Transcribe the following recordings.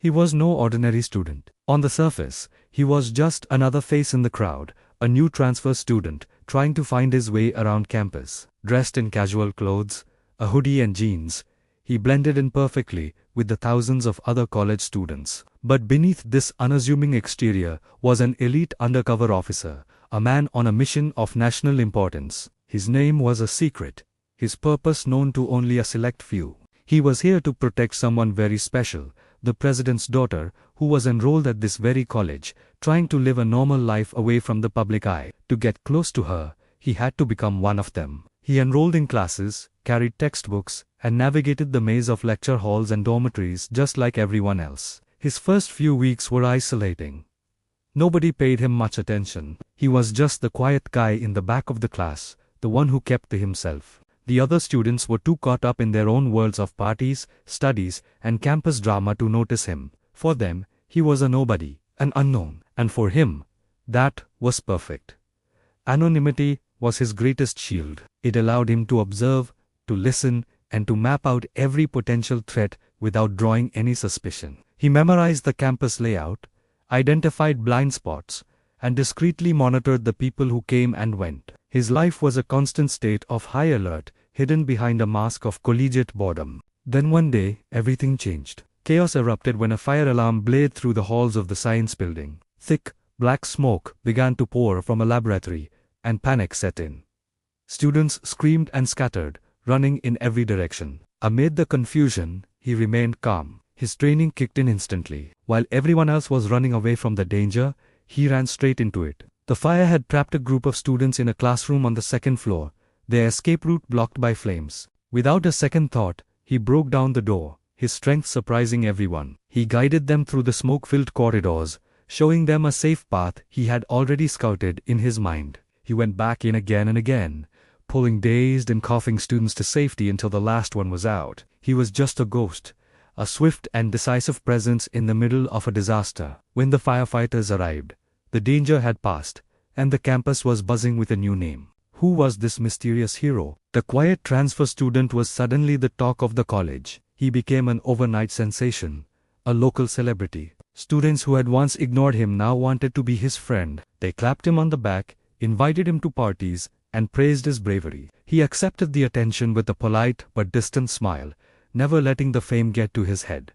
He was no ordinary student. On the surface, he was just another face in the crowd, a new transfer student trying to find his way around campus. Dressed in casual clothes, a hoodie and jeans, he blended in perfectly with the thousands of other college students. But beneath this unassuming exterior was an elite undercover officer, a man on a mission of national importance. His name was a secret, his purpose known to only a select few. He was here to protect someone very special, the president's daughter, who was enrolled at this very college, trying to live a normal life away from the public eye. To get close to her, he had to become one of them. He enrolled in classes, carried textbooks, and navigated the maze of lecture halls and dormitories just like everyone else. His first few weeks were isolating. Nobody paid him much attention. He was just the quiet guy in the back of the class, the one who kept to himself. The other students were too caught up in their own worlds of parties, studies, and campus drama to notice him. For them, he was a nobody, an unknown. And for him, that was perfect. Anonymity was his greatest shield. It allowed him to observe, to listen, and to map out every potential threat without drawing any suspicion. He memorized the campus layout, identified blind spots, and discreetly monitored the people who came and went. His life was a constant state of high alert, hidden behind a mask of collegiate boredom. Then one day, everything changed. Chaos erupted when a fire alarm blared through the halls of the science building. Thick, black smoke began to pour from a laboratory, and panic set in. Students screamed and scattered, running in every direction. Amid the confusion, he remained calm. His training kicked in instantly. While everyone else was running away from the danger, he ran straight into it. The fire had trapped a group of students in a classroom on the second floor, their escape route blocked by flames. Without a second thought, he broke down the door, his strength surprising everyone. He guided them through the smoke-filled corridors, showing them a safe path he had already scouted in his mind. He went back in again and again, pulling dazed and coughing students to safety until the last one was out. He was just a ghost, a swift and decisive presence in the middle of a disaster. When the firefighters arrived, the danger had passed, and the campus was buzzing with a new name. Who was this mysterious hero? The quiet transfer student was suddenly the talk of the college. He became an overnight sensation, a local celebrity. Students who had once ignored him now wanted to be his friend. They clapped him on the back, invited him to parties, and praised his bravery. He accepted the attention with a polite but distant smile, never letting the fame get to his head.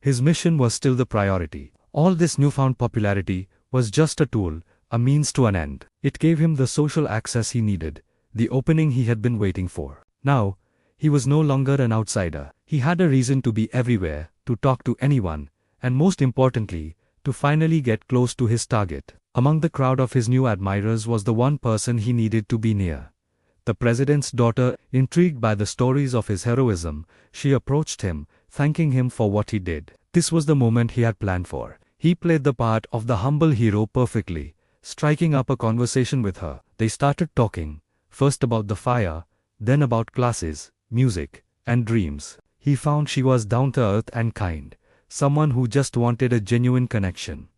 His mission was still the priority. All this newfound popularity was just a tool, a means to an end. It gave him the social access he needed, the opening he had been waiting for. Now, he was no longer an outsider. He had a reason to be everywhere, to talk to anyone, and most importantly, to finally get close to his target. Among the crowd of his new admirers was the one person he needed to be near. The president's daughter, intrigued by the stories of his heroism, she approached him, thanking him for what he did. This was the moment he had planned for. He played the part of the humble hero perfectly, striking up a conversation with her. They started talking, first about the fire, then about classes, music, and dreams. He found she was down to earth and kind, someone who just wanted a genuine connection.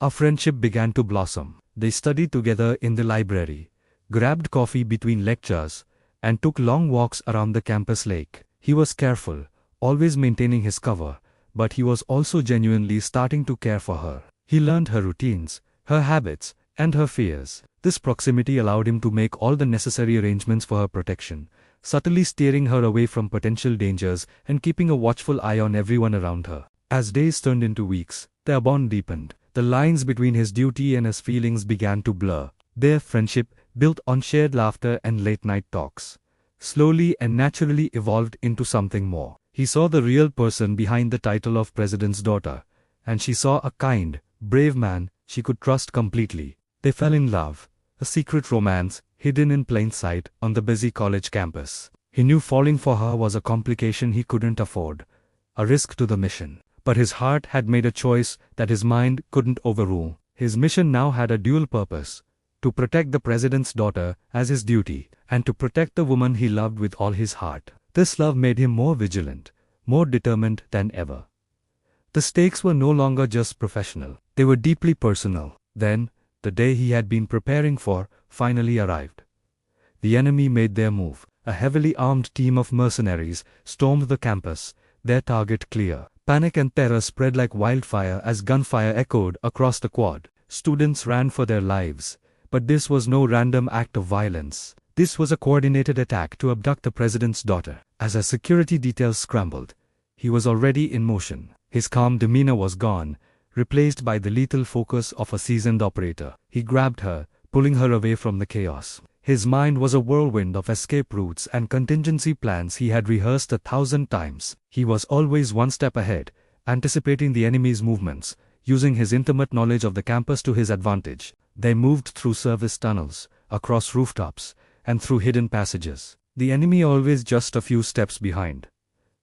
A friendship began to blossom. They studied together in the library, grabbed coffee between lectures, and took long walks around the campus lake. He was careful, always maintaining his cover, but he was also genuinely starting to care for her. He learned her routines, her habits, and her fears. This proximity allowed him to make all the necessary arrangements for her protection, subtly steering her away from potential dangers and keeping a watchful eye on everyone around her. As days turned into weeks, their bond deepened. The lines between his duty and his feelings began to blur. Their friendship, built on shared laughter and late-night talks, slowly and naturally evolved into something more. He saw the real person behind the title of president's daughter, and she saw a kind, brave man she could trust completely. They fell in love, a secret romance hidden in plain sight on the busy college campus. He knew falling for her was a complication he couldn't afford, a risk to the mission. But his heart had made a choice that his mind couldn't overrule. His mission now had a dual purpose: to protect the president's daughter as his duty, and to protect the woman he loved with all his heart. This love made him more vigilant, more determined than ever. The stakes were no longer just professional, they were deeply personal. Then, the day he had been preparing for finally arrived. The enemy made their move. A heavily armed team of mercenaries stormed the campus, their target clear. Panic and terror spread like wildfire as gunfire echoed across the quad. Students ran for their lives. But this was no random act of violence. This was a coordinated attack to abduct the president's daughter. As her security details scrambled, he was already in motion. His calm demeanor was gone, replaced by the lethal focus of a seasoned operator. He grabbed her, pulling her away from the chaos. His mind was a whirlwind of escape routes and contingency plans he had rehearsed 1,000 times. He was always one step ahead, anticipating the enemy's movements, using his intimate knowledge of the campus to his advantage. They moved through service tunnels, across rooftops, and through hidden passages. The enemy always just a few steps behind.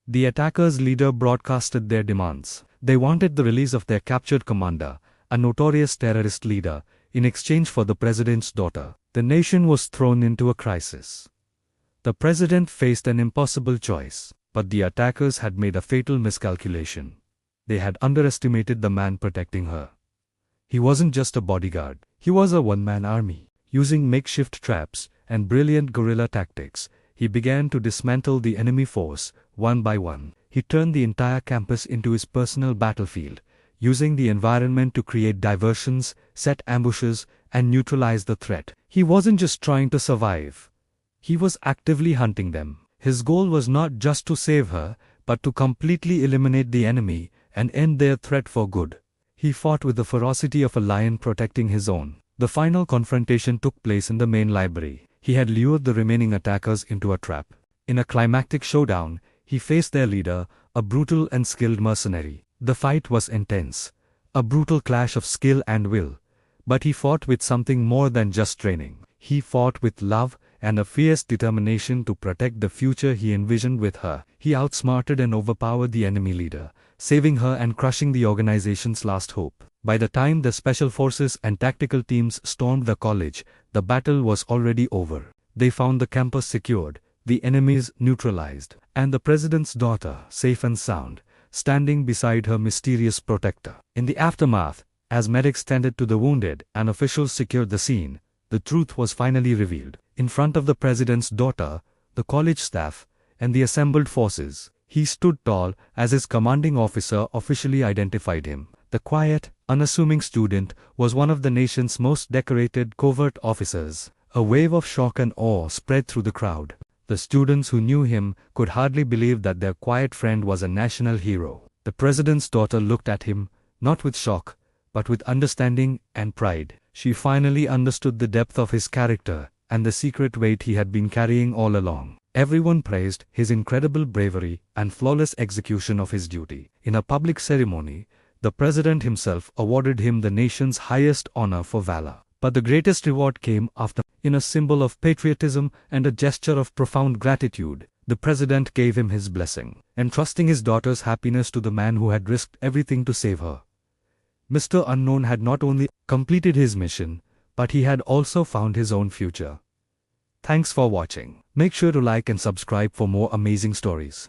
The attackers' leader broadcasted their demands. They wanted the release of their captured commander, a notorious terrorist leader, in exchange for the president's daughter. The nation was thrown into a crisis. The president faced an impossible choice, but the attackers had made a fatal miscalculation. They had underestimated the man protecting her. He wasn't just a bodyguard. He was a one-man army. Using makeshift traps and brilliant guerrilla tactics, he began to dismantle the enemy force, one by one. He turned the entire campus into his personal battlefield, using the environment to create diversions, set ambushes, and neutralize the threat. He wasn't just trying to survive. He was actively hunting them. His goal was not just to save her, but to completely eliminate the enemy and end their threat for good. He fought with the ferocity of a lion protecting his own. The final confrontation took place in the main library. He had lured the remaining attackers into a trap. In a climactic showdown, he faced their leader, a brutal and skilled mercenary. The fight was intense, a brutal clash of skill and will. But he fought with something more than just training. He fought with love and a fierce determination to protect the future he envisioned with her. He outsmarted and overpowered the enemy leader, saving her and crushing the organization's last hope. By the time the special forces and tactical teams stormed the college, the battle was already over. They found the campus secured, the enemies neutralized, and the president's daughter safe and sound, standing beside her mysterious protector. In the aftermath, as medics tended to the wounded and officials secured the scene, the truth was finally revealed. In front of the president's daughter, the college staff, and the assembled forces, he stood tall as his commanding officer officially identified him. The quiet, unassuming student was one of the nation's most decorated covert officers. A wave of shock and awe spread through the crowd. The students who knew him could hardly believe that their quiet friend was a national hero. The president's daughter looked at him, not with shock, but with understanding and pride. She finally understood the depth of his character and the secret weight he had been carrying all along. Everyone praised his incredible bravery and flawless execution of his duty. In a public ceremony, the president himself awarded him the nation's highest honor for valor. But the greatest reward came after. In a symbol of patriotism and a gesture of profound gratitude, the president gave him his blessing, entrusting his daughter's happiness to the man who had risked everything to save her. Mr. Unknown had not only completed his mission, but he had also found his own future. Thanks for watching. Make sure to like and subscribe for more amazing stories.